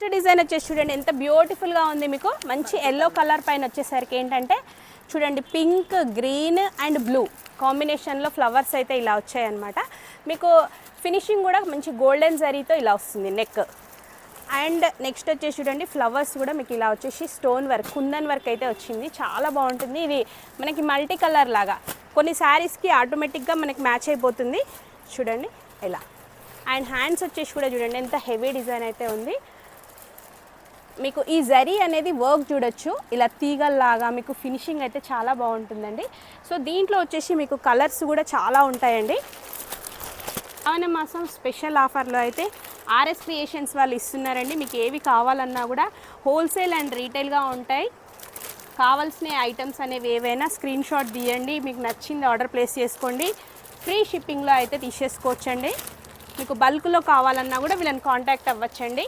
Next design వచ్చేసి చూడండి ఎంత బ్యూటిఫుల్గా ఉంది. మీకు మంచి ఎల్లో కలర్ పైన వచ్చేసరికి ఏంటంటే చూడండి పింక్, గ్రీన్ అండ్ బ్లూ కాంబినేషన్లో ఫ్లవర్స్ అయితే ఇలా వచ్చాయన్నమాట. మీకు ఫినిషింగ్ కూడా మంచి గోల్డెన్ జరీతో ఇలా వస్తుంది నెక్. అండ్ నెక్స్ట్ వచ్చేసి చూడండి ఫ్లవర్స్ కూడా మీకు ఇలా వచ్చేసి స్టోన్ వర్క్, కుందన్ వర్క్ అయితే వచ్చింది. చాలా బాగుంటుంది. ఇది మనకి మల్టీ కలర్ లాగా కొన్ని శారీస్కి ఆటోమేటిక్గా మనకి మ్యాచ్ అయిపోతుంది చూడండి ఇలా. అండ్ హ్యాండ్స్ వచ్చేసి కూడా చూడండి ఎంత హెవీ డిజైన్ అయితే ఉంది. మీకు ఈ జరీ అనేది వర్క్ చూడొచ్చు ఇలా తీగల్లాగా. మీకు ఫినిషింగ్ అయితే చాలా బాగుంటుందండి. సో దీంట్లో వచ్చేసి మీకు కలర్స్ కూడా చాలా ఉంటాయండి. శ్రావణ మాసం స్పెషల్ ఆఫర్లో అయితే ఆర్ఎస్ క్రియేషన్స్ వాళ్ళు ఇస్తున్నారండి. మీకు ఏవి కావాలన్నా కూడా హోల్సేల్ అండ్ రీటైల్గా ఉంటాయి. కావాల్సిన ఐటమ్స్ అనేవి ఏవైనా స్క్రీన్ షాట్ తీయండి, మీకు నచ్చింది ఆర్డర్ ప్లేస్ చేసుకోండి. ఫ్రీ షిప్పింగ్లో అయితే తీసేసుకోవచ్చండి. మీకు బల్క్లో కావాలన్నా కూడా వీళ్ళని కాంటాక్ట్ అవ్వచ్చండి.